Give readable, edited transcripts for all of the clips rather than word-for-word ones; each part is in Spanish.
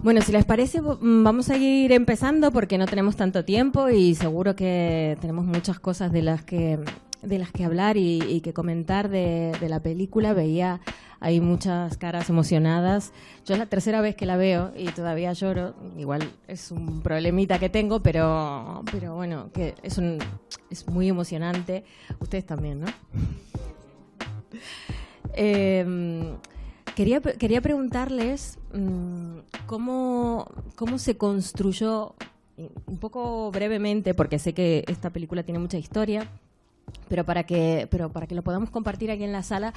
Bueno, si les parece, vamos a ir empezando porque no tenemos tanto tiempo y seguro que tenemos muchas cosas de las que hablar y que comentar de la película. Hay muchas caras emocionadas. Yo es la tercera vez que la veo y todavía lloro. Igual es un problemita que tengo, pero bueno, que es muy emocionante. Ustedes también, ¿no? Quería preguntarles cómo se construyó, un poco brevemente, porque sé que esta película tiene mucha historia, pero para que lo podamos compartir aquí en la sala,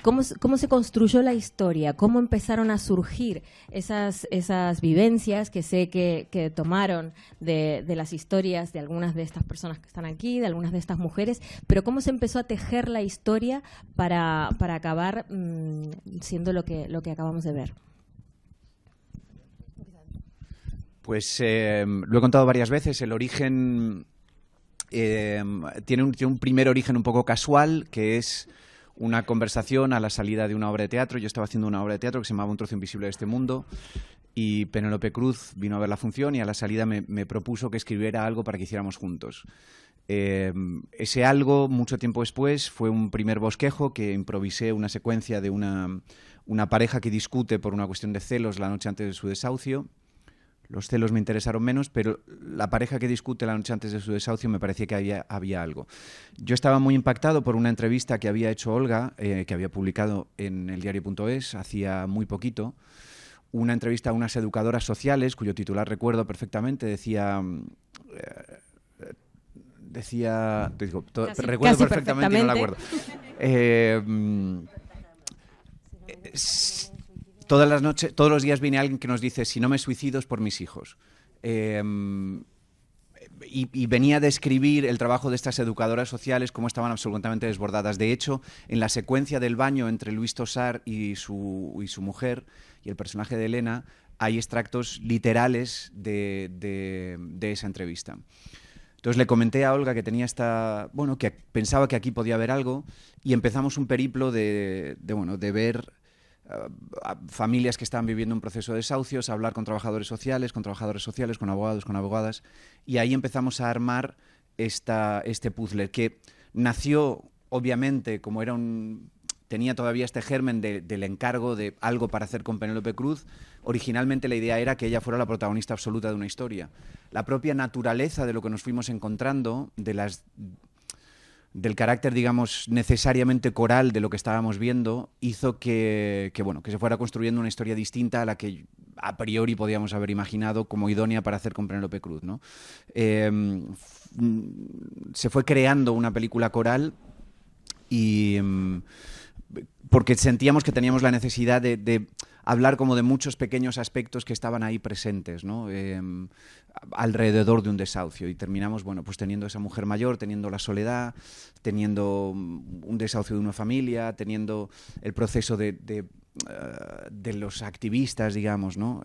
¿cómo se construyó la historia? ¿Cómo empezaron a surgir esas vivencias que sé que tomaron de las historias de algunas de estas personas que están aquí, de algunas de estas mujeres, pero cómo se empezó a tejer la historia para acabar siendo lo que acabamos de ver? Pues lo he contado varias veces, el origen... tiene un primer origen un poco casual, que es una conversación a la salida de una obra de teatro. Yo estaba haciendo una obra de teatro que se llamaba Un trozo invisible de este mundo y Penélope Cruz vino a ver la función y a la salida me propuso que escribiera algo para que hiciéramos juntos. Ese algo, mucho tiempo después, fue un primer bosquejo que improvisé una secuencia de una pareja que discute por una cuestión de celos la noche antes de su desahucio. Los celos me interesaron menos, pero la pareja que discute la noche antes de su desahucio me parecía que había algo. Yo estaba muy impactado por una entrevista que había hecho Olga, que había publicado en eldiario.es hacía muy poquito. Una entrevista a unas educadoras sociales, cuyo titular recuerdo perfectamente, recuerdo perfectamente y no la acuerdo. Todas las noches, todos los días viene alguien que nos dice: si no me suicido es por mis hijos. Y venía a describir el trabajo de estas educadoras sociales, cómo estaban absolutamente desbordadas. De hecho, en la secuencia del baño entre Luis Tosar y su mujer y el personaje de Elena, hay extractos literales de esa entrevista. Entonces le comenté a Olga que tenía que pensaba que aquí podía haber algo, y empezamos un periplo de ver familias que estaban viviendo un proceso de desahucios, a hablar con trabajadores sociales, con abogados, con abogadas, y ahí empezamos a armar este puzzle que nació, obviamente, como tenía todavía este germen del encargo de algo para hacer con Penélope Cruz. Originalmente la idea era que ella fuera la protagonista absoluta de una historia. La propia naturaleza de lo que nos fuimos encontrando, del carácter, digamos, necesariamente coral de lo que estábamos viendo, hizo que se fuera construyendo una historia distinta a la que a priori podíamos haber imaginado como idónea para hacer con Penélope Cruz, ¿no? Se fue creando una película coral y porque sentíamos que teníamos la necesidad de hablar como de muchos pequeños aspectos que estaban ahí presentes, ¿no? Alrededor de un desahucio, y terminamos teniendo esa mujer mayor, teniendo la soledad, teniendo un desahucio de una familia, teniendo el proceso de los activistas, digamos, ¿no?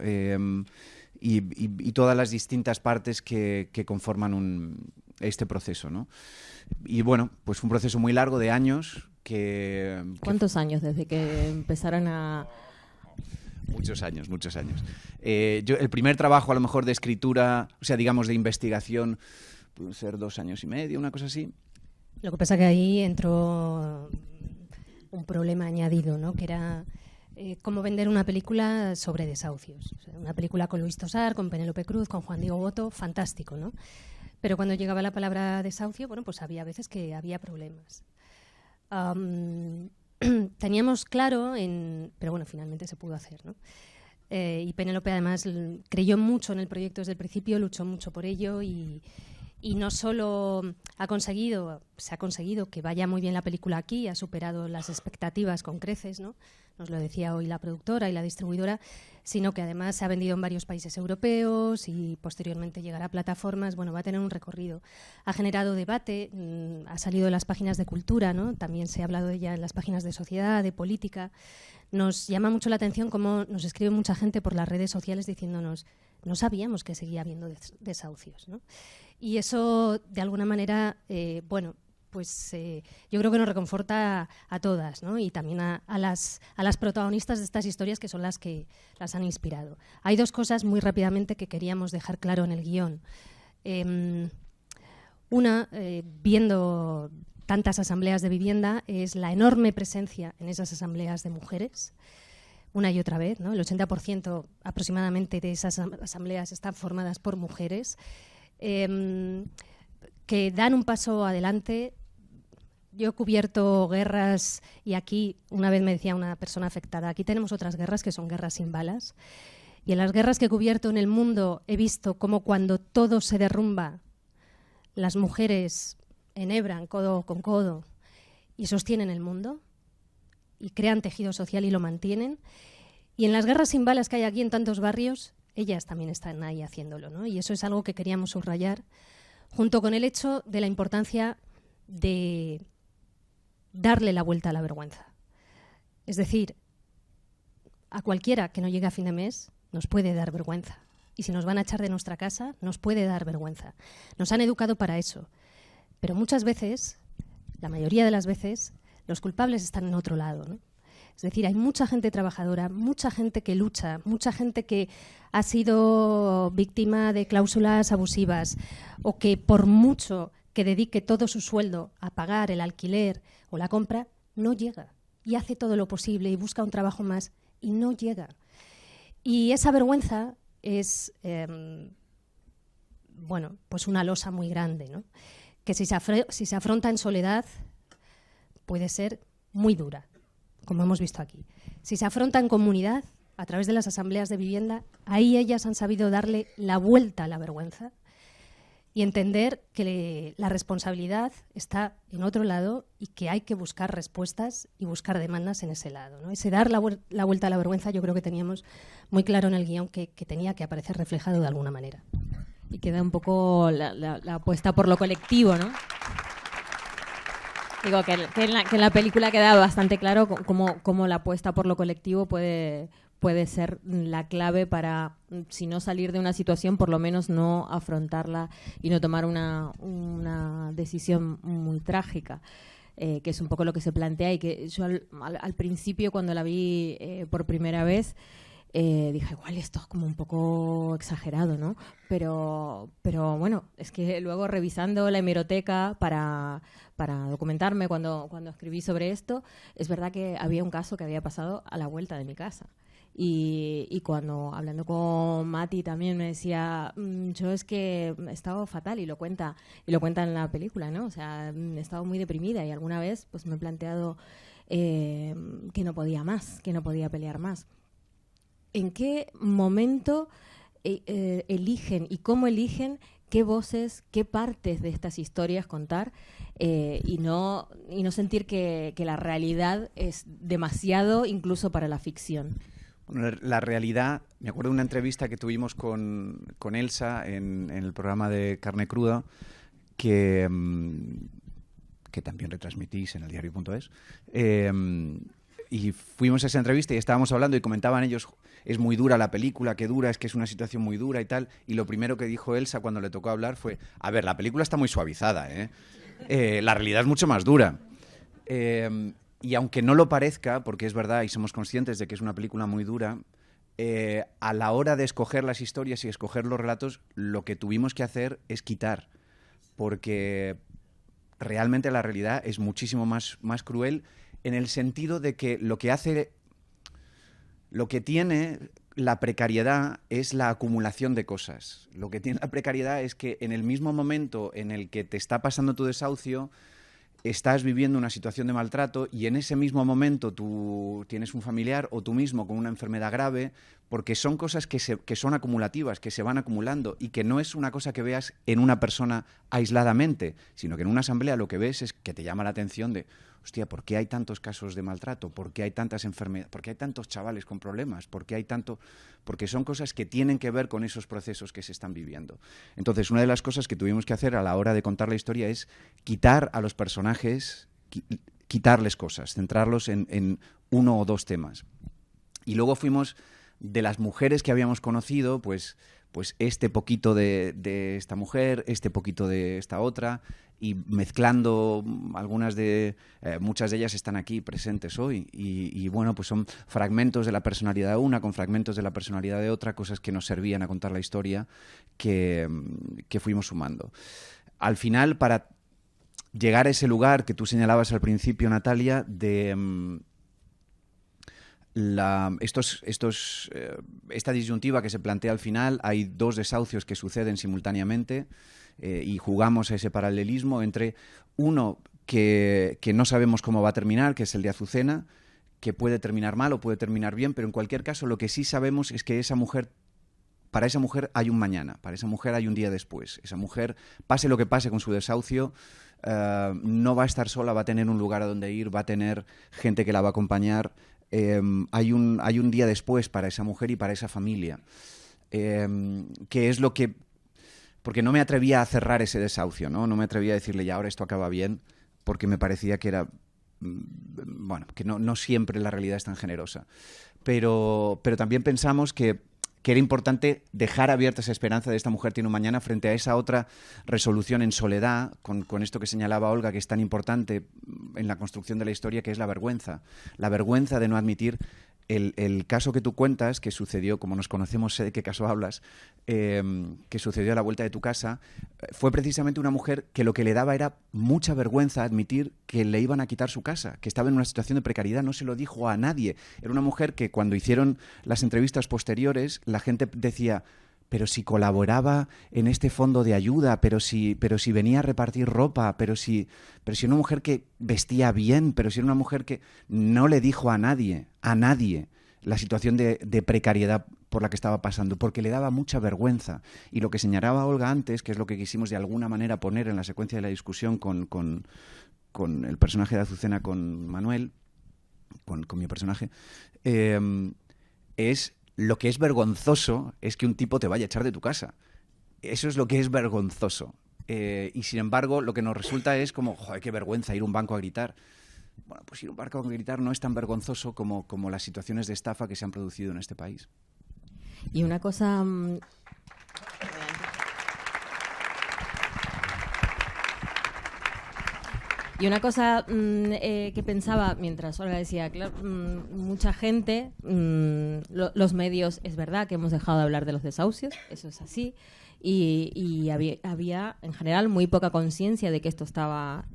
Y todas las distintas partes que conforman este proceso, ¿no? Y bueno, pues fue un proceso muy largo de años. ¿Cuántos años desde que empezaron a...? Muchos años. El primer trabajo, a lo mejor, de escritura, o sea, digamos, de investigación, puede ser 2 años y medio, una cosa así. Lo que pasa que ahí entró un problema añadido, ¿no? Que era cómo vender una película sobre desahucios. O sea, una película con Luis Tosar, con Penélope Cruz, con Juan Diego Botto, fantástico, ¿no? Pero cuando llegaba la palabra desahucio, pues había veces que había problemas. Teníamos claro, pero bueno, finalmente se pudo hacer, ¿no? Y Penélope además creyó mucho en el proyecto desde el principio, luchó mucho por ello y no solo se ha conseguido que vaya muy bien la película aquí, ha superado las expectativas con creces, ¿no? Nos lo decía hoy la productora y la distribuidora, sino que además se ha vendido en varios países europeos y posteriormente llegará a plataformas. Bueno, va a tener un recorrido. Ha generado debate, ha salido en las páginas de cultura, ¿no? También se ha hablado de ella en las páginas de sociedad, de política. Nos llama mucho la atención cómo nos escribe mucha gente por las redes sociales diciéndonos: no sabíamos que seguía habiendo desahucios, ¿no? Y eso, de alguna manera, pues yo creo que nos reconforta a todas, ¿no? Y también a las protagonistas de estas historias, que son las que las han inspirado. Hay dos cosas muy rápidamente que queríamos dejar claro en el guión. Una, viendo tantas asambleas de vivienda, es la enorme presencia en esas asambleas de mujeres, una y otra vez, ¿no? El 80% aproximadamente de esas asambleas están formadas por mujeres, que dan un paso adelante. Yo he cubierto guerras y aquí, una vez me decía una persona afectada, aquí tenemos otras guerras que son guerras sin balas. Y en las guerras que he cubierto en el mundo he visto cómo cuando todo se derrumba, las mujeres enhebran codo con codo y sostienen el mundo y crean tejido social y lo mantienen. Y en las guerras sin balas que hay aquí en tantos barrios, ellas también están ahí haciéndolo, ¿no? Y eso es algo que queríamos subrayar, junto con el hecho de la importancia de darle la vuelta a la vergüenza. Es decir, a cualquiera que no llegue a fin de mes nos puede dar vergüenza. Y si nos van a echar de nuestra casa, nos puede dar vergüenza. Nos han educado para eso. Pero muchas veces, la mayoría de las veces, los culpables están en otro lado, ¿no? Es decir, hay mucha gente trabajadora, mucha gente que lucha, mucha gente que ha sido víctima de cláusulas abusivas o que por mucho que dedique todo su sueldo a pagar el alquiler o la compra, no llega. Y hace todo lo posible y busca un trabajo más y no llega. Y esa vergüenza es, pues una losa muy grande, ¿no? Que si se afronta en soledad puede ser muy dura, como hemos visto aquí. Si se afronta en comunidad, a través de las asambleas de vivienda, ahí ellas han sabido darle la vuelta a la vergüenza y entender que la responsabilidad está en otro lado y que hay que buscar respuestas y buscar demandas en ese lado, ¿no? Ese dar la vuelta a la vergüenza yo creo que teníamos muy claro en el guión que tenía que aparecer reflejado de alguna manera. Y queda un poco la apuesta por lo colectivo, ¿no? Digo que en la película queda bastante claro cómo la apuesta por lo colectivo puede ser la clave para, si no salir de una situación, por lo menos no afrontarla y no tomar una decisión muy trágica, que es un poco lo que se plantea y que yo al principio, cuando la vi por primera vez, dije, igual esto es como un poco exagerado, ¿no? Pero bueno, es que luego revisando la hemeroteca para documentarme cuando escribí sobre esto, es verdad que había un caso que había pasado a la vuelta de mi casa. Y cuando hablando con Mati también me decía, yo es que he estado fatal, y lo cuenta en la película, ¿no? O sea, he estado muy deprimida y alguna vez pues me he planteado que no podía más, que no podía pelear más. ¿En qué momento eligen y cómo eligen qué voces, qué partes de estas historias contar y no sentir que la realidad es demasiado incluso para la ficción? Bueno, la realidad, me acuerdo de una entrevista que tuvimos con Elsa en el programa de Carne Cruda, que también retransmitís en el diario.es, y fuimos a esa entrevista y estábamos hablando y comentaban ellos, es muy dura la película, qué dura, es que es una situación muy dura y tal, y lo primero que dijo Elsa cuando le tocó hablar fue, a ver, la película está muy suavizada, la realidad es mucho más dura. Y aunque no lo parezca, porque es verdad y somos conscientes de que es una película muy dura, a la hora de escoger las historias y escoger los relatos, lo que tuvimos que hacer es quitar, porque realmente la realidad es muchísimo más cruel, en el sentido de que lo que tiene la precariedad es la acumulación de cosas. Lo que tiene la precariedad es que en el mismo momento en el que te está pasando tu desahucio, estás viviendo una situación de maltrato y en ese mismo momento tú tienes un familiar o tú mismo con una enfermedad grave, porque son cosas que son acumulativas, que se van acumulando y que no es una cosa que veas en una persona aisladamente, sino que en una asamblea lo que ves es que te llama la atención de, hostia, ¿por qué hay tantos casos de maltrato? ¿Por qué hay tantas enfermedades? ¿Por qué hay tantos chavales con problemas? ¿Por qué hay tanto? Porque son cosas que tienen que ver con esos procesos que se están viviendo. Entonces, una de las cosas que tuvimos que hacer a la hora de contar la historia es quitar a los personajes, quitarles cosas, centrarlos en uno o dos temas. Y luego fuimos, de las mujeres que habíamos conocido, pues pues este poquito de esta mujer, este poquito de esta otra, y mezclando muchas de ellas están aquí presentes hoy, y bueno, pues son fragmentos de la personalidad de una con fragmentos de la personalidad de otra, cosas que nos servían a contar la historia que fuimos sumando. Al final, para llegar a ese lugar que tú señalabas al principio, Natalia, de esta disyuntiva que se plantea al final, hay dos desahucios que suceden simultáneamente, y jugamos a ese paralelismo entre uno que no sabemos cómo va a terminar, que es el de Azucena, que puede terminar mal o puede terminar bien, pero en cualquier caso lo que sí sabemos es que para esa mujer hay un mañana, para esa mujer hay un día después. Esa mujer, pase lo que pase con su desahucio, no va a estar sola, va a tener un lugar a donde ir, va a tener gente que la va a acompañar. Hay un día después para esa mujer y para esa familia, que es lo que... Porque no me atrevía a cerrar ese desahucio, ¿no? No me atrevía a decirle, ya, ahora esto acaba bien, porque me parecía que era... Bueno, que no siempre la realidad es tan generosa. Pero también pensamos que era importante dejar abierta esa esperanza de esta mujer tiene un mañana frente a esa otra resolución en soledad, con esto que señalaba Olga, que es tan importante en la construcción de la historia, que es la vergüenza. La vergüenza de no admitir el caso que tú cuentas, que sucedió, como nos conocemos, sé de qué caso hablas, que sucedió a la vuelta de tu casa, fue precisamente una mujer que lo que le daba era mucha vergüenza admitir que le iban a quitar su casa, que estaba en una situación de precariedad, no se lo dijo a nadie. Era una mujer que cuando hicieron las entrevistas posteriores, la gente decía... pero si colaboraba en este fondo de ayuda, pero si venía a repartir ropa, pero si era una mujer que vestía bien, pero si era una mujer que no le dijo a nadie, la situación de precariedad por la que estaba pasando, porque le daba mucha vergüenza. Y lo que señalaba Olga antes, que es lo que quisimos de alguna manera poner en la secuencia de la discusión con el personaje de Azucena, con Manuel, con mi personaje, es... Lo que es vergonzoso es que un tipo te vaya a echar de tu casa. Eso es lo que es vergonzoso. Y sin embargo, lo que nos resulta es como, joder, qué vergüenza ir a un banco a gritar. Bueno, pues ir a un banco a gritar no es tan vergonzoso como las situaciones de estafa que se han producido en este país. Y una cosa... Y una cosa que pensaba mientras Olga decía, claro, mucha gente, los medios, es verdad que hemos dejado de hablar de los desahucios, eso es así, y había en general muy poca conciencia de que esto estaba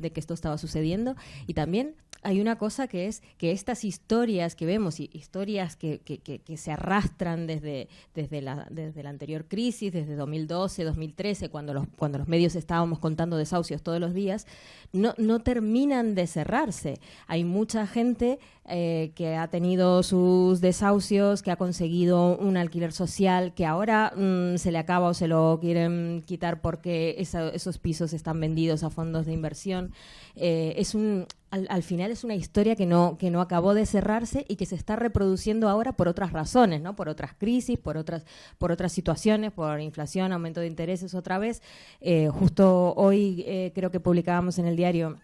sucediendo, y también hay una cosa que es que estas historias que vemos, historias que se arrastran desde la anterior crisis, desde 2012, 2013, cuando los medios estábamos contando desahucios todos los días, no terminan de cerrarse. Hay mucha gente que ha tenido sus desahucios, que ha conseguido un alquiler social, que ahora se le acaba o se lo quieren quitar porque esos pisos están vendidos a fondos de inversión. Al final es una historia que no acabó de cerrarse y que se está reproduciendo ahora por otras razones, ¿no? Por otras crisis, por otras situaciones, por inflación, aumento de intereses otra vez. Justo hoy creo que publicábamos en el diario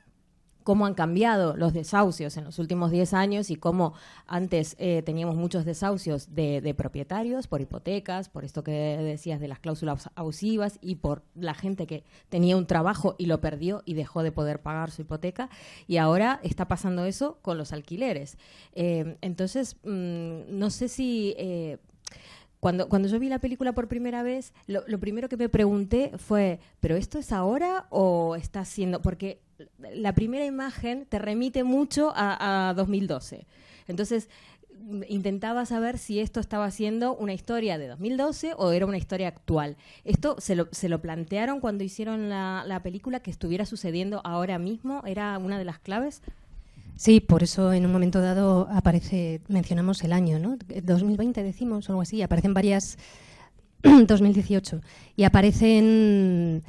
cómo han cambiado los desahucios en los últimos 10 años y cómo antes teníamos muchos desahucios de propietarios por hipotecas, por esto que decías de las cláusulas abusivas y por la gente que tenía un trabajo y lo perdió y dejó de poder pagar su hipoteca, y ahora está pasando eso con los alquileres. Entonces, no sé si... Cuando yo vi la película por primera vez, lo primero que me pregunté fue, ¿pero esto es ahora o está siendo...? Porque la primera imagen te remite mucho a 2012. Entonces, intentaba saber si esto estaba siendo una historia de 2012 o era una historia actual. ¿Esto se lo plantearon cuando hicieron la película, que estuviera sucediendo ahora mismo? ¿Era una de las claves? Sí, por eso en un momento dado mencionamos el año, ¿no? 2020 decimos, o algo así, aparecen varias, 2018, y aparecen,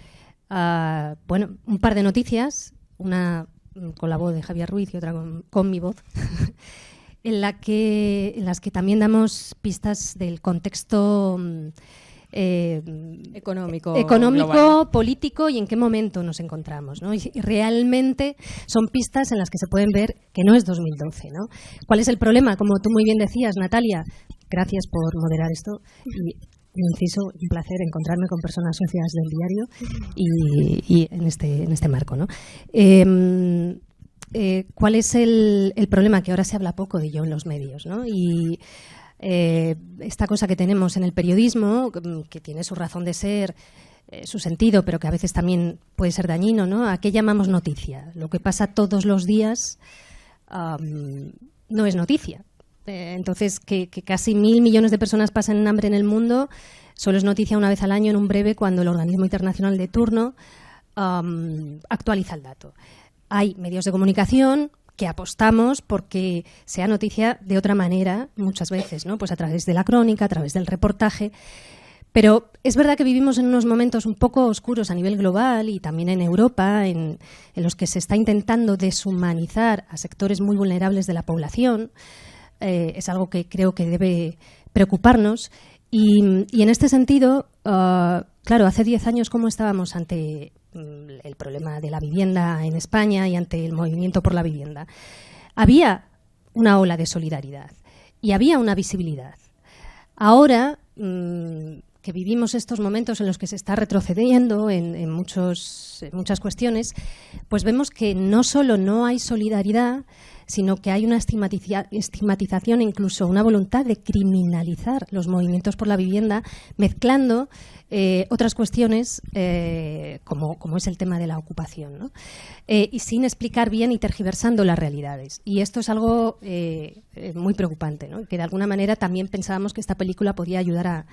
un par de noticias, una con la voz de Javier Ruiz y otra con mi voz, en las que también damos pistas del contexto económico, político y en qué momento nos encontramos, ¿no? Y realmente son pistas en las que se pueden ver que no es 2012, ¿no? ¿Cuál es el problema? Como tú muy bien decías, Natalia, gracias por moderar esto. inciso, un placer encontrarme con personas socias del diario y en este marco, ¿no? ¿Cuál es el problema? Que ahora se habla poco de ello en los medios, ¿no? Y esta cosa que tenemos en el periodismo, que tiene su razón de ser, su sentido, pero que a veces también puede ser dañino, ¿no? ¿A qué llamamos noticia? Lo que pasa todos los días no es noticia. Entonces, que casi 1.000 millones de personas pasen hambre en el mundo solo es noticia una vez al año en un breve cuando el organismo internacional de turno actualiza el dato. Hay medios de comunicación que apostamos porque sea noticia de otra manera muchas veces, ¿no? Pues a través de la crónica, a través del reportaje. Pero es verdad que vivimos en unos momentos un poco oscuros a nivel global y también en Europa, en los que se está intentando deshumanizar a sectores muy vulnerables de la población. Es algo que creo que debe preocuparnos. Y en este sentido, claro, hace 10 años, ¿cómo estábamos ante el problema de la vivienda en España y ante el movimiento por la vivienda? Había una ola de solidaridad y había una visibilidad. Ahora que vivimos estos momentos en los que se está retrocediendo en muchas cuestiones, pues vemos que no solo no hay solidaridad, sino que hay una estigmatización e incluso una voluntad de criminalizar los movimientos por la vivienda, mezclando otras cuestiones como es el tema de la ocupación, ¿no? Y sin explicar bien y tergiversando las realidades. Y esto es algo muy preocupante, ¿no? Que de alguna manera también pensábamos que esta película podía ayudar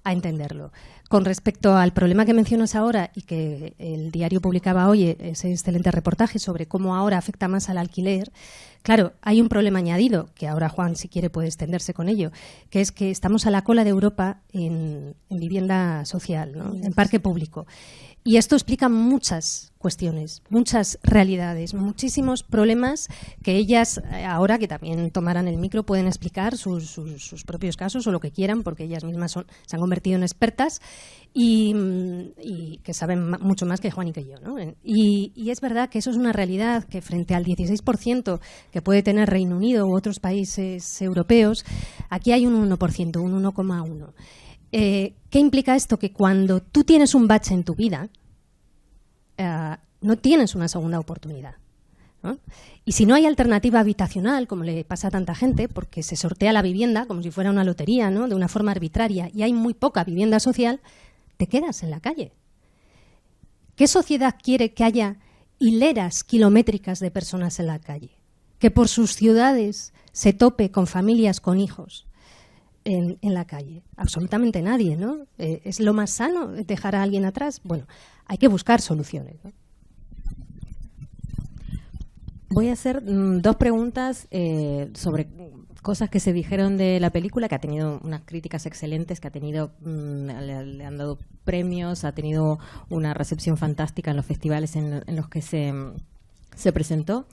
a entenderlo. Con respecto al problema que mencionas ahora y que el diario publicaba hoy, ese excelente reportaje sobre cómo ahora afecta más al alquiler, claro, hay un problema añadido, que ahora Juan, si quiere, puede extenderse con ello, que es que estamos a la cola de Europa en vivienda social, ¿no? En parque público. Y esto explica muchas cuestiones, muchas realidades, muchísimos problemas que ellas, ahora que también tomarán el micro, pueden explicar sus propios casos o lo que quieran, porque ellas mismas se han convertido en expertas y que saben mucho más que Juan y que yo, ¿no? Y es verdad que eso es una realidad que frente al 16% que puede tener Reino Unido u otros países europeos, aquí hay un 1%, un 1,1%. ¿Qué implica esto? Que cuando tú tienes un bache en tu vida, no tienes una segunda oportunidad, ¿no? Y si no hay alternativa habitacional, como le pasa a tanta gente, porque se sortea la vivienda como si fuera una lotería, ¿no? De una forma arbitraria, y hay muy poca vivienda social, te quedas en la calle. ¿Qué sociedad quiere que haya hileras kilométricas de personas en la calle? Que por sus ciudades se tope con familias con hijos en la calle. Absolutamente nadie, ¿no? ¿Es lo más sano dejar a alguien atrás? Bueno, hay que buscar soluciones, ¿no? Voy a hacer 2 preguntas sobre cosas que se dijeron de la película, que ha tenido unas críticas excelentes, que ha tenido le han dado premios, ha tenido una recepción fantástica en los festivales en los que se presentó.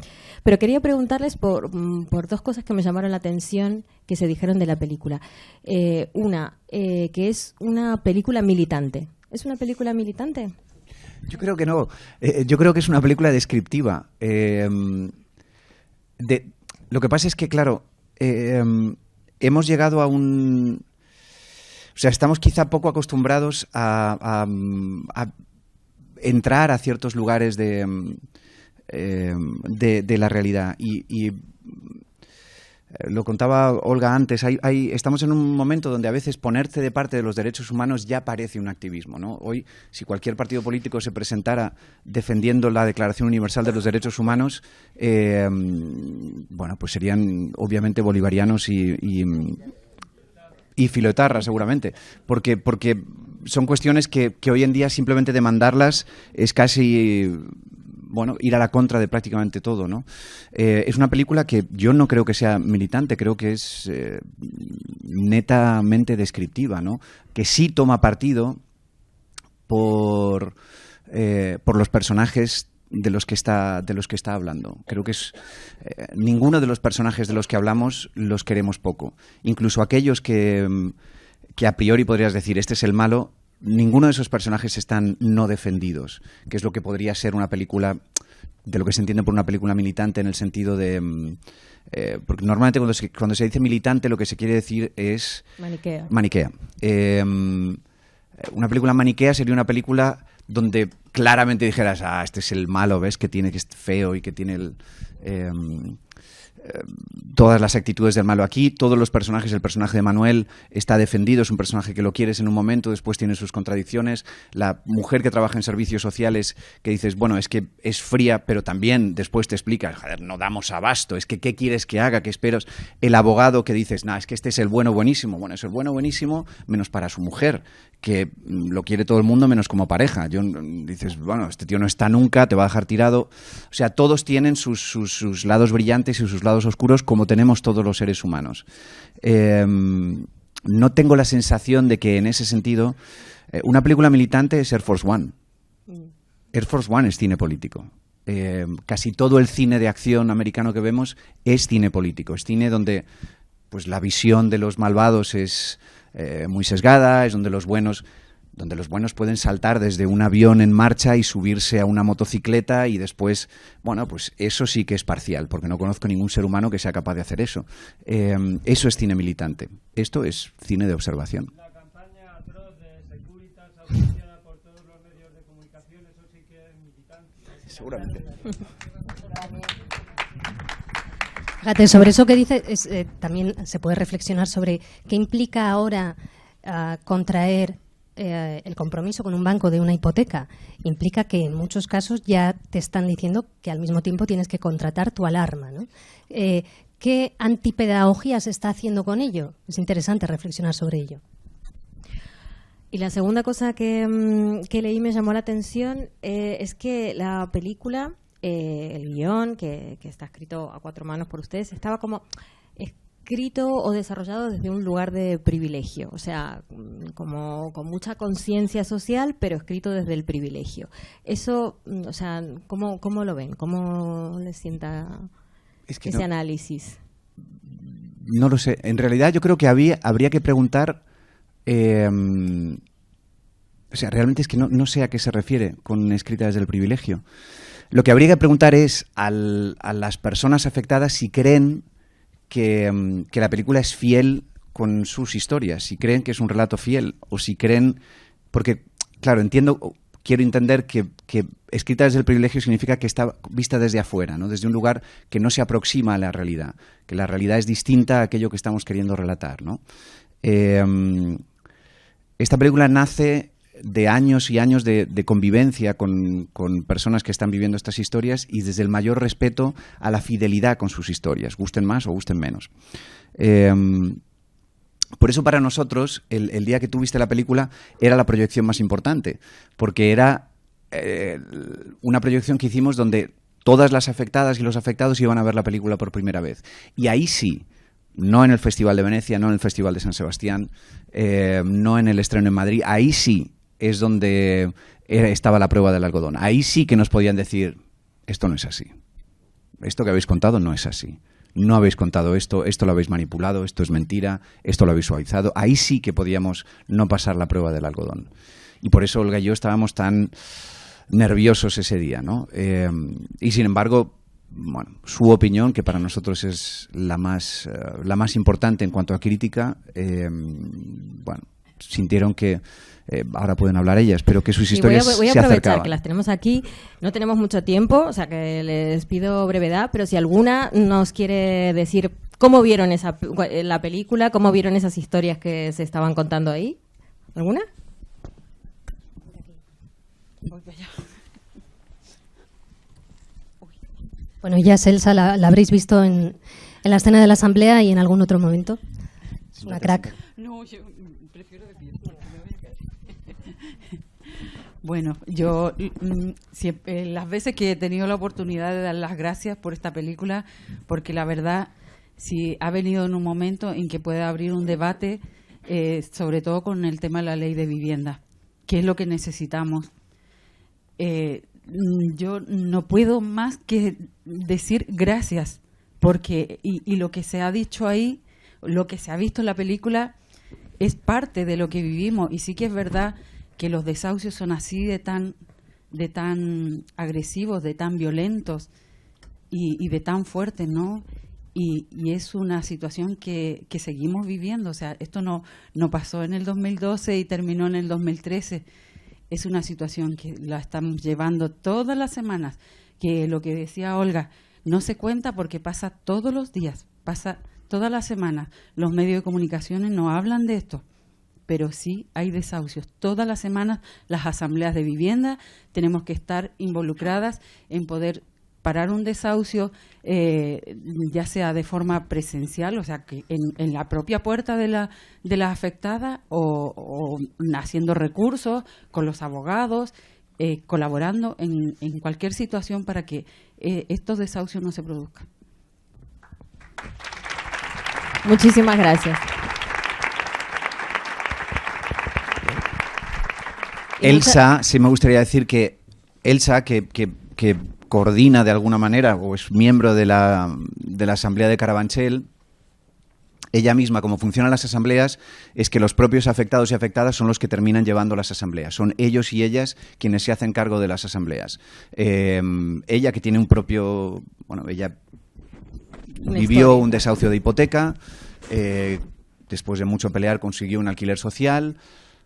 Pero quería preguntarles por 2 cosas que me llamaron la atención que se dijeron de la película. Una, que es una película militante. ¿Es una película militante? Yo creo que no. Yo creo que es una película descriptiva. Lo que pasa es que, claro, hemos llegado a un... O sea, estamos quizá poco acostumbrados a entrar a ciertos lugares de la realidad. Y lo contaba Olga antes, estamos en un momento donde a veces ponerse de parte de los derechos humanos ya parece un activismo, ¿no? Hoy, si cualquier partido político se presentara defendiendo la Declaración Universal de los Derechos Humanos, bueno, pues serían obviamente bolivarianos y filoetarras, seguramente, porque son cuestiones que hoy en día simplemente demandarlas es casi... bueno, ir a la contra de prácticamente todo, ¿no? Es una película que yo no creo que sea militante, creo que es netamente descriptiva, ¿no? Que sí toma partido por los personajes de los que está hablando. Creo que ninguno de los personajes de los que hablamos los queremos poco. Incluso aquellos que a priori podrías decir, este es el malo, ninguno de esos personajes están no defendidos, que es lo que podría ser una película, de lo que se entiende por una película militante en el sentido de porque normalmente cuando se dice militante lo que se quiere decir es maniquea. Una película maniquea sería una película donde claramente dijeras, este es el malo, ves que es feo y que tiene todas las actitudes del malo. Aquí todos los personajes, el personaje de Manuel está defendido, es un personaje que lo quieres en un momento, después tiene sus contradicciones. La mujer que trabaja en servicios sociales, que dices, bueno, es que es fría, pero también después te explicas, joder, no damos abasto, es que ¿qué quieres que haga? ¿Qué esperas? El abogado que dices, es que este es el bueno buenísimo. Bueno, es el bueno buenísimo menos para su mujer, que lo quiere todo el mundo menos como pareja. Dices, bueno, este tío no está nunca, te va a dejar tirado. O sea, todos tienen sus lados brillantes y sus lados oscuros, como tenemos todos los seres humanos. No tengo la sensación de que en ese sentido una película militante es Air Force One. Air Force One es cine político. Casi todo el cine de acción americano que vemos es cine político. Es cine donde pues, la visión de los malvados es muy sesgada, es donde los buenos pueden saltar desde un avión en marcha y subirse a una motocicleta y después, bueno, pues eso sí que es parcial, porque no conozco ningún ser humano que sea capaz de hacer eso. Eso es cine militante. Esto es cine de observación. La campaña atroz de Securitas, auspiciada por todos los medios de comunicación, eso sí que es militante. Seguramente. Fíjate, sobre eso que dices, también se puede reflexionar sobre qué implica ahora contraer el compromiso con un banco de una hipoteca. Implica que en muchos casos ya te están diciendo que al mismo tiempo tienes que contratar tu alarma, ¿no? ¿Qué antipedagogía se está haciendo con ello? Es interesante reflexionar sobre ello. Y la segunda cosa que leí me llamó la atención es que la película, el guión, que está escrito a 4 manos por ustedes, estaba como escrito o desarrollado desde un lugar de privilegio, o sea, como con mucha conciencia social, pero escrito desde el privilegio. Eso, o sea, ¿cómo lo ven? ¿Cómo les sienta ese análisis? No lo sé. En realidad yo creo que habría que preguntar... o sea, realmente es que no sé a qué se refiere con escrita desde el privilegio. Lo que habría que preguntar es a las personas afectadas si creen que la película es fiel con sus historias, si creen que es un relato fiel o si creen... Porque, claro, quiero entender que escrita desde el privilegio significa que está vista desde afuera, ¿no? Desde un lugar que no se aproxima a la realidad, que la realidad es distinta a aquello que estamos queriendo relatar, ¿no? Esta película nace de años y años de convivencia con personas que están viviendo estas historias y desde el mayor respeto a la fidelidad con sus historias, gusten más o gusten menos. Por eso para nosotros el día que tú viste la película era la proyección más importante, porque era una proyección que hicimos donde todas las afectadas y los afectados iban a ver la película por primera vez. Y ahí sí, no en el Festival de Venecia, no en el Festival de San Sebastián, no en el estreno en Madrid, ahí sí es donde estaba la prueba del algodón. Ahí sí que nos podían decir, esto no es así. Esto que habéis contado no es así. No habéis contado esto lo habéis manipulado, esto es mentira, esto lo habéis suavizado. Ahí sí que podíamos no pasar la prueba del algodón. Y por eso Olga y yo estábamos tan nerviosos ese día, ¿no? Y sin embargo, bueno, su opinión, que para nosotros es la más importante en cuanto a crítica, bueno, sintieron que ahora pueden hablar ellas, pero que sus historias se acercaban. Voy a aprovechar que las tenemos aquí. No tenemos mucho tiempo, o sea que les pido brevedad, pero si alguna nos quiere decir cómo vieron la película, cómo vieron esas historias que se estaban contando ahí. ¿Alguna? Bueno, ya Celsa la habréis visto en la escena de la asamblea y en algún otro momento. Es una crack. No, yo prefiero de pie porque me voy a caer. Bueno, yo las veces que he tenido la oportunidad de dar las gracias por esta película, porque la verdad sí ha venido en un momento en que puede abrir un debate, sobre todo con el tema de la ley de vivienda, que es lo que necesitamos. Yo no puedo más que decir gracias, porque y lo que se ha dicho ahí, lo que se ha visto en la película es parte de lo que vivimos, y sí que es verdad que los desahucios son así de tan agresivos, de tan violentos y de tan fuertes, ¿no? y es una situación que seguimos viviendo. O sea, esto no pasó en el 2012 y terminó en el 2013. Es una situación que la estamos llevando todas las semanas, que lo que decía Olga, no se cuenta porque pasa todos los días, pasa todas las semanas. Los medios de comunicación no hablan de esto, pero sí hay desahucios. Todas las semanas las asambleas de vivienda tenemos que estar involucradas en poder parar un desahucio, ya sea de forma presencial, o sea, que en la propia puerta de la afectada o haciendo recursos con los abogados, colaborando en cualquier situación para que estos desahucios no se produzcan. Muchísimas gracias. Elsa, sí me gustaría decir que Elsa, que coordina de alguna manera o es miembro de la Asamblea de Carabanchel, ella misma, como funcionan las asambleas, es que los propios afectados y afectadas son los que terminan llevando las asambleas. Son ellos y ellas quienes se hacen cargo de las asambleas. Ella, que tiene un propio... Bueno, ella vivió un desahucio de hipoteca, después de mucho pelear consiguió un alquiler social.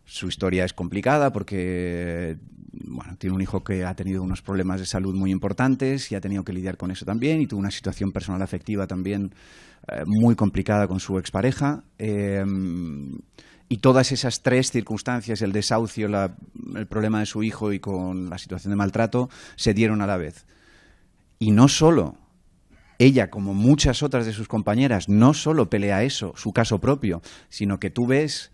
Su historia es complicada porque bueno, tiene un hijo que ha tenido unos problemas de salud muy importantes y ha tenido que lidiar con eso también, y tuvo una situación personal afectiva también muy complicada con su expareja. Y todas esas tres circunstancias, el desahucio, el problema de su hijo y con la situación de maltrato, se dieron a la vez. Y no solo ella, como muchas otras de sus compañeras, no solo pelea eso, su caso propio, sino que tú ves...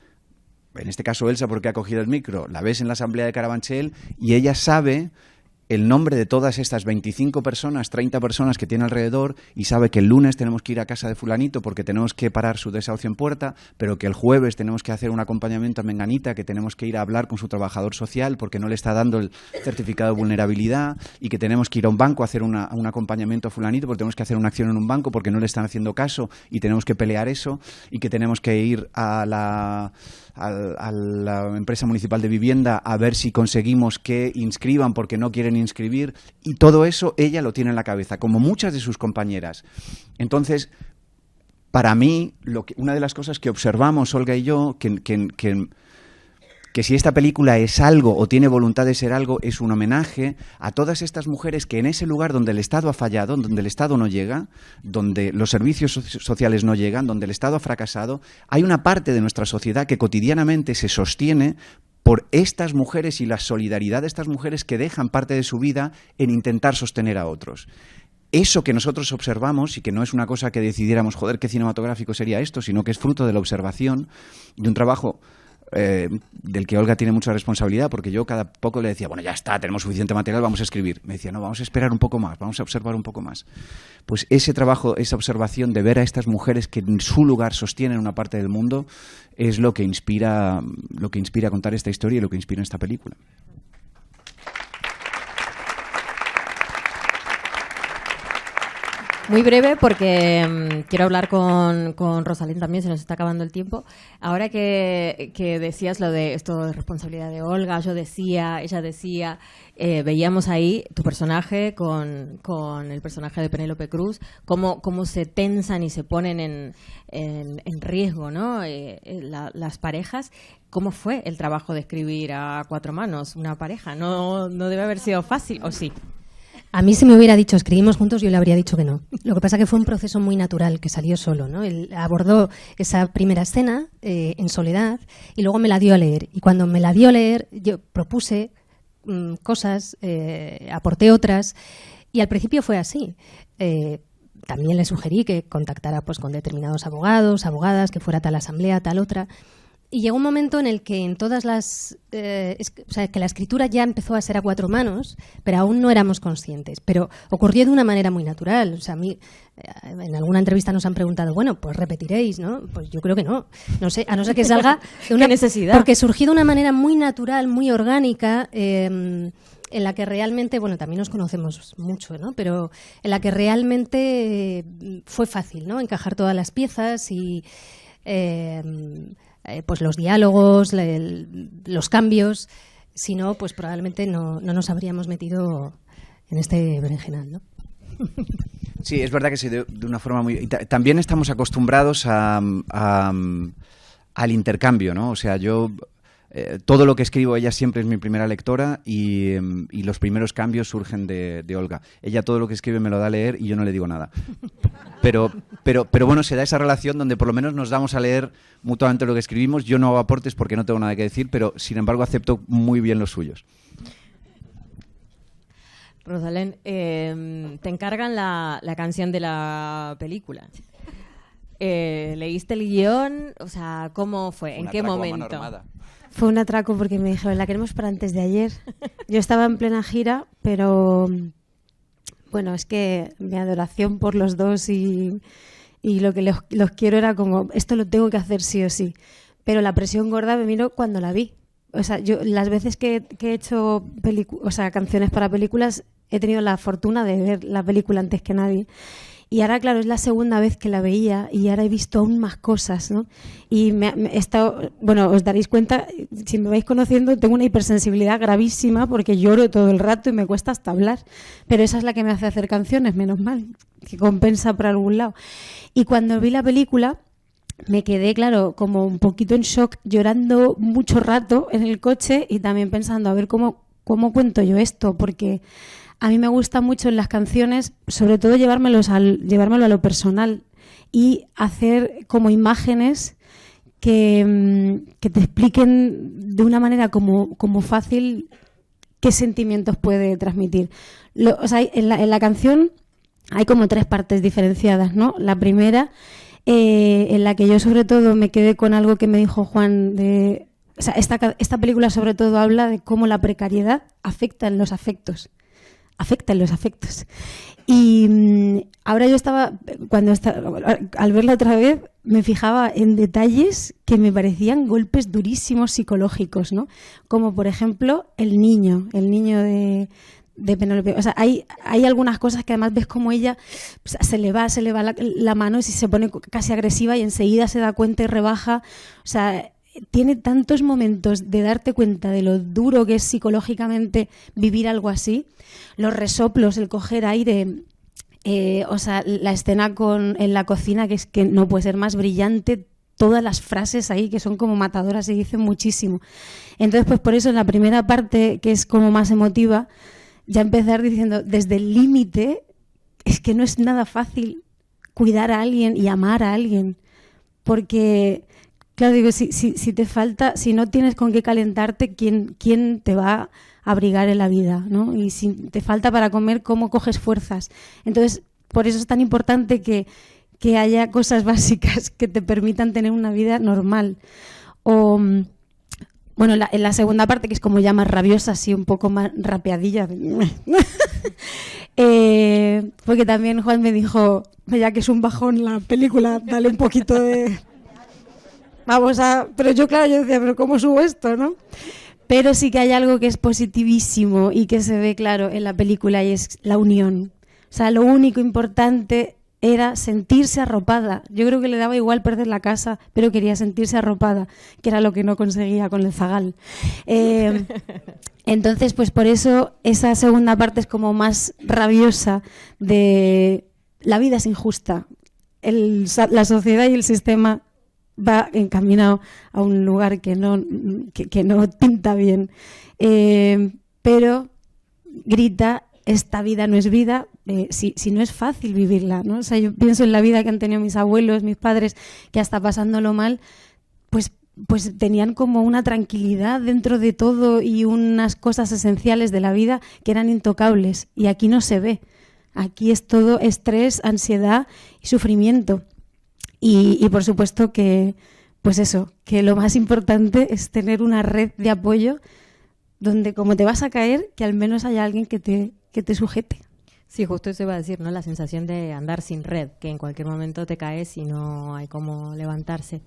En este caso Elsa, porque ha cogido el micro, la ves en la Asamblea de Carabanchel y ella sabe el nombre de todas estas 25 personas, 30 personas que tiene alrededor, y sabe que el lunes tenemos que ir a casa de fulanito porque tenemos que parar su desahucio en puerta, pero que el jueves tenemos que hacer un acompañamiento a menganita, que tenemos que ir a hablar con su trabajador social porque no le está dando el certificado de vulnerabilidad, y que tenemos que ir a un banco a hacer un acompañamiento a fulanito porque tenemos que hacer una acción en un banco porque no le están haciendo caso y tenemos que pelear eso, y que tenemos que ir a la empresa municipal de vivienda a ver si conseguimos que inscriban porque no quieren inscribir, y todo eso ella lo tiene en la cabeza, como muchas de sus compañeras. Entonces, para mí, una de las cosas que observamos, Olga y yo, que si esta película es algo o tiene voluntad de ser algo, es un homenaje a todas estas mujeres que en ese lugar donde el Estado ha fallado, donde el Estado no llega, donde los servicios sociales no llegan, donde el Estado ha fracasado, hay una parte de nuestra sociedad que cotidianamente se sostiene por estas mujeres y la solidaridad de estas mujeres que dejan parte de su vida en intentar sostener a otros. Eso que nosotros observamos, y que no es una cosa que decidiéramos, joder, qué cinematográfico sería esto, sino que es fruto de la observación, de un trabajo del que Olga tiene mucha responsabilidad, porque yo cada poco le decía, bueno, ya está, tenemos suficiente material, vamos a escribir. Me decía, no, vamos a esperar un poco más, vamos a observar un poco más. Pues ese trabajo, esa observación de ver a estas mujeres que en su lugar sostienen una parte del mundo, es lo que inspira a contar esta historia y lo que inspira esta película. Muy breve, porque quiero hablar con Rosalén también, se nos está acabando el tiempo. Ahora que decías lo de esto de responsabilidad de Olga, ella decía, veíamos ahí tu personaje con el personaje de Penélope Cruz, cómo se tensan y se ponen en riesgo, ¿no? Las parejas. ¿Cómo fue el trabajo de escribir a cuatro manos una pareja? No debe haber sido fácil, ¿o sí? A mí, si me hubiera dicho escribimos juntos, yo le habría dicho que no. Lo que pasa es que fue un proceso muy natural, que salió solo, ¿no? Él abordó esa primera escena en soledad y luego me la dio a leer. Y cuando me la dio a leer, yo propuse cosas, aporté otras, y al principio fue así. También le sugerí que contactara pues con determinados abogados, abogadas, que fuera tal asamblea, tal otra. Y llegó un momento en el que en todas las... o sea, que la escritura ya empezó a ser a cuatro manos, pero aún no éramos conscientes. Pero ocurrió de una manera muy natural. O sea, a mí, en alguna entrevista nos han preguntado, bueno, pues repetiréis, ¿no? Pues yo creo que no. No sé, a no ser que salga de una necesidad. Porque surgió de una manera muy natural, muy orgánica, en la que realmente, bueno, también nos conocemos mucho, ¿no? Pero en la que realmente fue fácil, ¿no? Encajar todas las piezas y... pues los diálogos, los cambios, si no, pues probablemente no nos habríamos metido en este berenjenal, ¿no? Sí, es verdad que sí, de una forma muy... También estamos acostumbrados al intercambio, ¿no? O sea, yo... todo lo que escribo, ella siempre es mi primera lectora y los primeros cambios surgen de Olga. Ella todo lo que escribe me lo da a leer y yo no le digo nada. Pero bueno, se da esa relación donde por lo menos nos damos a leer mutuamente lo que escribimos. Yo no hago aportes porque no tengo nada que decir, pero sin embargo acepto muy bien los suyos. Rosalén, te encargan la canción de la película. ¿Leíste el guión? O sea, ¿cómo fue? ¿En qué momento? Fue un atraco porque me dijeron, la queremos para antes de ayer. Yo estaba en plena gira, pero bueno, es que mi adoración por los dos y lo que los quiero era como, esto lo tengo que hacer sí o sí. Pero la presión gorda me vino cuando la vi. O sea, yo las veces que he hecho canciones para películas, he tenido la fortuna de ver la película antes que nadie. Y ahora, claro, es la segunda vez que la veía y ahora he visto aún más cosas, ¿no? Y he estado, bueno, os daréis cuenta, si me vais conociendo, tengo una hipersensibilidad gravísima porque lloro todo el rato y me cuesta hasta hablar. Pero esa es la que me hace hacer canciones, menos mal, que compensa por algún lado. Y cuando vi la película, me quedé, claro, como un poquito en shock, llorando mucho rato en el coche y también pensando, a ver cómo cuento yo esto, porque... A mí me gusta mucho en las canciones, sobre todo llevármelo a lo personal y hacer como imágenes que te expliquen de una manera como fácil qué sentimientos puede transmitir. En la canción hay como 3 partes diferenciadas, ¿no? La primera, en la que yo sobre todo me quedé con algo que me dijo Juan de... O sea, esta película sobre todo habla de cómo la precariedad afecta en los afectos. Y ahora yo al verla otra vez, me fijaba en detalles que me parecían golpes durísimos psicológicos, ¿no? Como por ejemplo el niño de Penélope. O sea, hay algunas cosas que además ves como ella se le va la mano y se pone casi agresiva y enseguida se da cuenta y rebaja. O sea, tiene tantos momentos de darte cuenta de lo duro que es psicológicamente vivir algo así. Los resoplos, el coger aire, la escena en la cocina, que es que no puede ser más brillante, todas las frases ahí que son como matadoras y dicen muchísimo. Entonces, pues por eso en la primera parte, que es como más emotiva, ya empezar diciendo, desde el límite, es que no es nada fácil cuidar a alguien y amar a alguien, porque... Claro, digo, si te falta, si no tienes con qué calentarte, ¿quién te va a abrigar en la vida, ¿no? Y si te falta para comer, ¿cómo coges fuerzas? Entonces, por eso es tan importante que haya cosas básicas que te permitan tener una vida normal. O, bueno, en la segunda parte, que es como ya más rabiosa, así un poco más rapeadilla, porque también Juan me dijo, ya que es un bajón la película, dale un poquito de... Pero yo decía, ¿pero cómo subo esto, no? Pero sí que hay algo que es positivísimo y que se ve claro en la película y es la unión. O sea, lo único importante era sentirse arropada. Yo creo que le daba igual perder la casa, pero quería sentirse arropada, que era lo que no conseguía con el zagal. Entonces, pues por eso esa segunda parte es como más rabiosa de la vida es injusta. La sociedad y el sistema va encaminado a un lugar que no pinta bien, pero grita, esta vida no es vida, si no es fácil vivirla, ¿no? O sea, yo pienso en la vida que han tenido mis abuelos, mis padres, que hasta pasándolo mal, pues tenían como una tranquilidad dentro de todo y unas cosas esenciales de la vida que eran intocables, y aquí no se ve. Aquí es todo estrés, ansiedad y sufrimiento. Y por supuesto que, pues eso, que lo más importante es tener una red de apoyo donde como te vas a caer, que al menos haya alguien que te sujete. Sí, justo eso iba a decir, ¿no? La sensación de andar sin red, que en cualquier momento te caes y no hay cómo levantarse.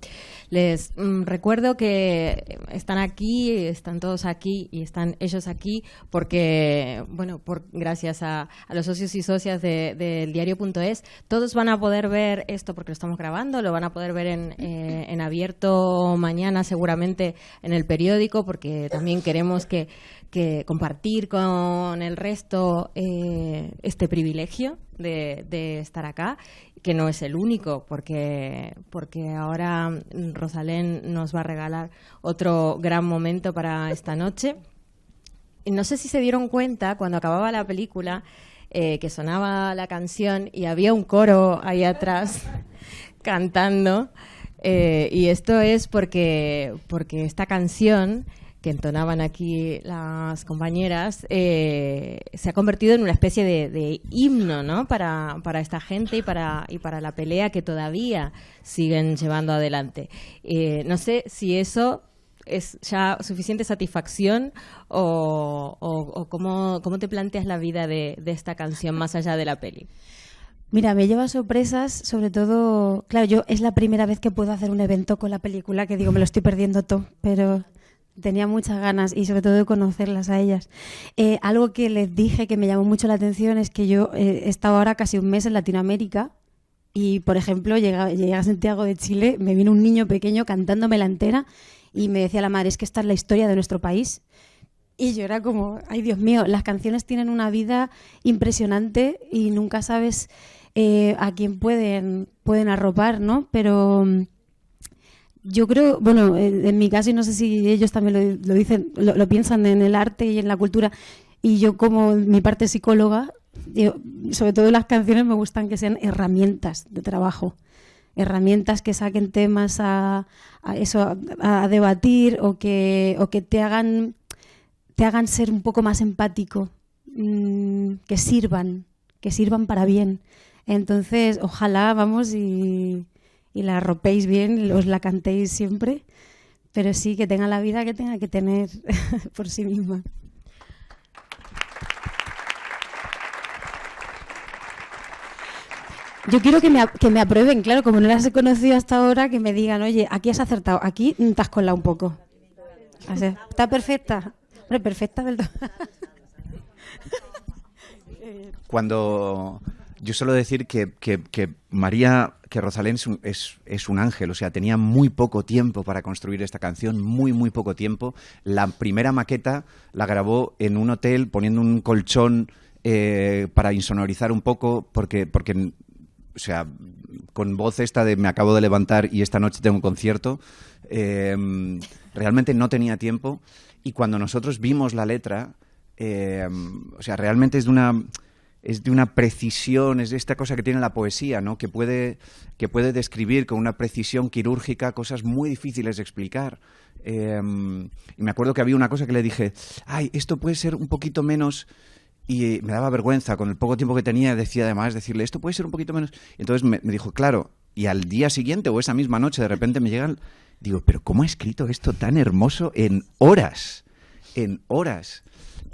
Les recuerdo que están aquí, están todos aquí y están ellos aquí porque, bueno, gracias a los socios y socias del diario.es, todos van a poder ver esto porque lo estamos grabando, lo van a poder ver en abierto mañana seguramente en el periódico, porque también queremos que que compartir con el resto este privilegio de estar acá, que no es el único, porque ahora Rosalén nos va a regalar otro gran momento para esta noche. Y no sé si se dieron cuenta cuando acababa la película que sonaba la canción y había un coro ahí atrás cantando, y esto es porque esta canción que entonaban aquí las compañeras se ha convertido en una especie de himno, ¿no? para esta gente y para la pelea que todavía siguen llevando adelante. No sé si eso es ya suficiente satisfacción o cómo te planteas la vida de esta canción más allá de la peli. Mira, me lleva sorpresas, sobre todo, claro, yo es la primera vez que puedo hacer un evento con la película, que digo, me lo estoy perdiendo todo, pero tenía muchas ganas y sobre todo de conocerlas a ellas. Algo que les dije que me llamó mucho la atención es que yo he estado ahora casi un mes en Latinoamérica y, por ejemplo, llegué a Santiago de Chile, me vino un niño pequeño cantándomela entera y me decía la madre, es que esta es la historia de nuestro país. Y yo era como, ay Dios mío, las canciones tienen una vida impresionante y nunca sabes a quién pueden arropar, ¿no? Pero yo creo, bueno, en mi caso, y no sé si ellos también lo dicen, lo piensan en el arte y en la cultura, y yo como mi parte psicóloga, sobre todo las canciones me gustan que sean herramientas de trabajo, herramientas que saquen temas a debatir o que te hagan ser un poco más empático, que sirvan para bien. Entonces, ojalá, vamos, y la arropéis bien, os la cantéis siempre, pero sí que tenga la vida que tenga que tener por sí misma. Yo quiero que me aprueben, claro, como no las he conocido hasta ahora, que me digan, oye, aquí has acertado, aquí te has colado un poco. O sea, está perfecta. Hombre, perfecta del todo. Cuando yo suelo decir que María, que Rosalén es un ángel, o sea, tenía muy poco tiempo para construir esta canción, muy poco tiempo. La primera maqueta la grabó en un hotel poniendo un colchón para insonorizar un poco, porque o sea, con voz esta de me acabo de levantar y esta noche tengo un concierto, realmente no tenía tiempo. Y cuando nosotros vimos la letra, o sea, realmente es de una precisión, es de esta cosa que tiene la poesía, ¿no? Que puede describir con una precisión quirúrgica cosas muy difíciles de explicar. Y me acuerdo que había una cosa que le dije, ay, esto puede ser un poquito menos... Y me daba vergüenza, con el poco tiempo que tenía, decía además decirle, esto puede ser un poquito menos. Y entonces me dijo, claro, y al día siguiente o esa misma noche de repente me llegan, digo, pero ¿cómo ha escrito esto tan hermoso en horas? En horas.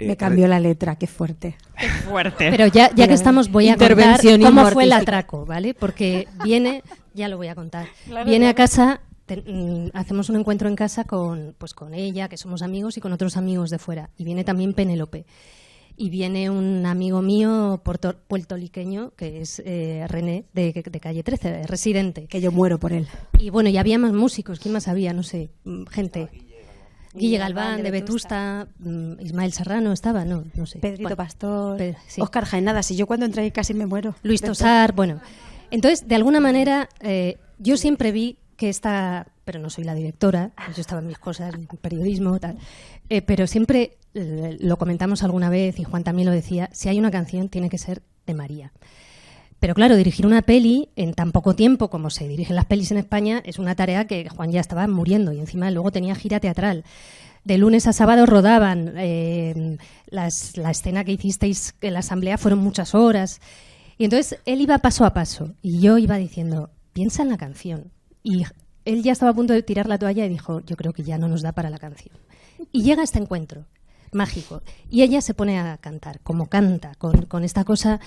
Me cambió la letra, qué fuerte. Qué fuerte. Pero ya que estamos, voy a contar Intervencionismo cómo fue el artístico. atraco, ¿vale? Porque viene, ya lo voy a contar, viene a casa, hacemos un encuentro en casa con ella, que somos amigos, y con otros amigos de fuera. Y viene también Penélope. Y viene un amigo mío puertorriqueño, que es René, de Calle 13, de Residente. Que yo muero por él. Y bueno, ya había más músicos, ¿quién más había? No sé, gente. Guille Galván, de Vetusta, Ismael Serrano estaba, no sé. Pedrito Bueno, Pastor, sí. Óscar Jaenadas, y yo cuando entré ahí casi me muero. Luis Tosar, bueno. Entonces, de alguna manera, yo siempre vi que pero no soy la directora, yo estaba en mis cosas, en periodismo, tal, pero siempre lo comentamos alguna vez y Juan también lo decía, si hay una canción tiene que ser de María. Pero claro, dirigir una peli en tan poco tiempo como se dirigen las pelis en España es una tarea que Juan ya estaba muriendo y encima luego tenía gira teatral. De lunes a sábado rodaban, la escena que hicisteis en la asamblea fueron muchas horas. Y entonces él iba paso a paso y yo iba diciendo, piensa en la canción. Y él ya estaba a punto de tirar la toalla y dijo, yo creo que ya no nos da para la canción. Y llega este encuentro mágico y ella se pone a cantar, como canta, con esta cosa,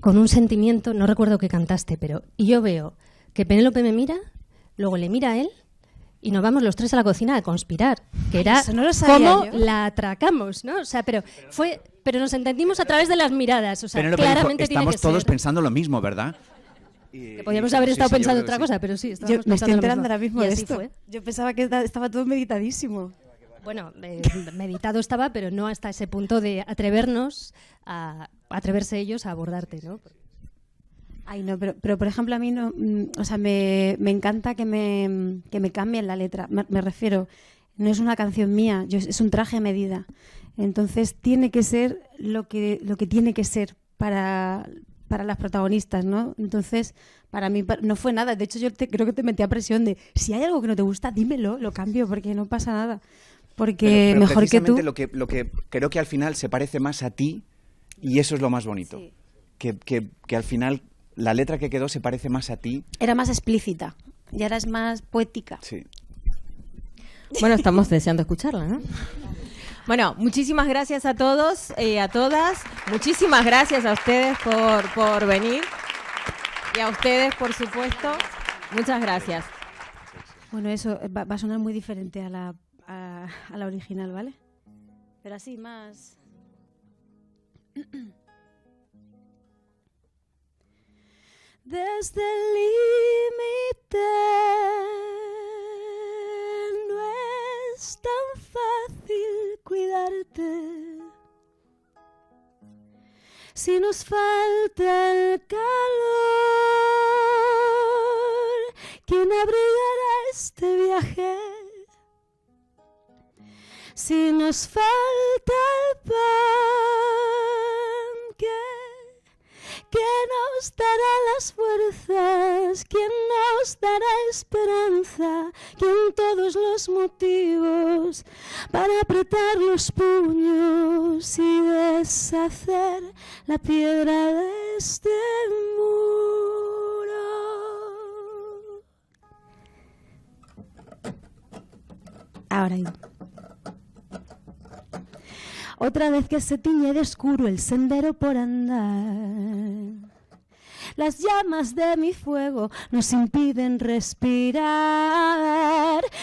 con un sentimiento, no recuerdo qué cantaste, pero... Y yo veo que Penélope me mira, luego le mira a él y nos vamos los tres a la cocina a conspirar, que era Eso no lo sabía cómo yo. la atracamos, ¿no? O sea, pero nos entendimos a través de las miradas, o sea, Penélope dijo, claramente tiene estamos que todos ser... pensando lo mismo, ¿verdad? Que podíamos haber estado pensando otra cosa, pero sí, Yo estábamos me estoy pensando lo enterando mismo. ahora mismo Y de así esto. fue. Yo pensaba que estaba todo meditadísimo. Bueno, meditado estaba, pero no hasta ese punto de atreverse ellos a abordarte, ¿no? Ay, no, pero por ejemplo a mí no, o sea, me encanta que me cambien la letra. Me refiero, no es una canción mía, es un traje a medida. Entonces tiene que ser lo que tiene que ser para las protagonistas, ¿no? Entonces, para mí no fue nada. De hecho, yo creo que te metí a presión de si hay algo que no te gusta, dímelo, lo cambio, porque no pasa nada. Porque pero mejor que tú. lo que creo que al final se parece más a ti, y eso es lo más bonito. Sí. Que al final la letra que quedó se parece más a ti. Era más explícita y ahora es más poética. Sí. Bueno, estamos deseando escucharla, ¿no? Bueno, muchísimas gracias a todos y a todas. Muchísimas gracias a ustedes por venir. Y a ustedes, por supuesto. Muchas gracias. Bueno, eso va a sonar muy diferente a la original, ¿vale? Pero así, más... Desde el límite no es tan fácil cuidarte. Si nos falta el calor, ¿quién abrigará este viaje? Si nos falta el pan, ¿quién nos dará las fuerzas? ¿Quién nos dará esperanza? ¿Quién todos los motivos para apretar los puños y deshacer la piedra de este muro? Ahora yo. Otra vez que se tiñe de oscuro el sendero por andar. Las llamas de mi fuego nos impiden respirar.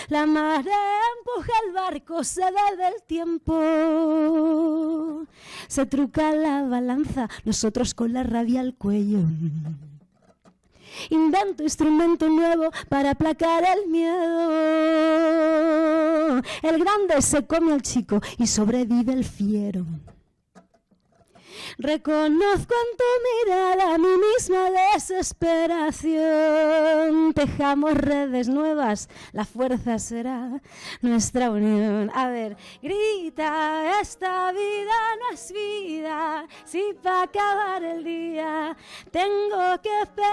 La marea empuja el barco, se bebe el tiempo. Se truca la balanza, nosotros con la rabia al cuello. Invento instrumento nuevo para aplacar el miedo. El grande se come al chico y sobrevive el fiero. Reconozco en tu mirada mi misma desesperación. Tejamos redes nuevas, la fuerza será nuestra unión. A ver, grita, esta vida no es vida. Si para acabar el día tengo que pelear.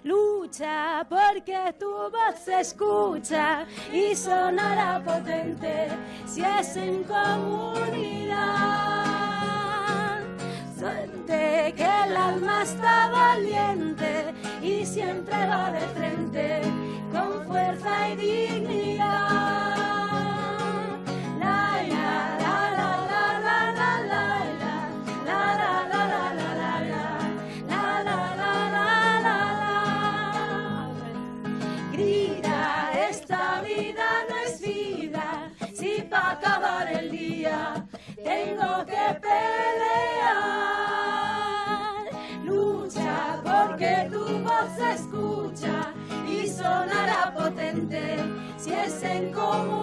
Lucha porque tu voz se escucha y sonará potente si es en comunidad. Suerte que el alma está valiente y siempre va de frente con fuerza y dignidad. La, la, la, la, la, la, la, la, la, la, la, la, la, la, la, la, la, la. Grita, esta vida no es vida, si para acabar el día tengo que pelear. Lucha porque tu voz se escucha y sonará potente si es en común.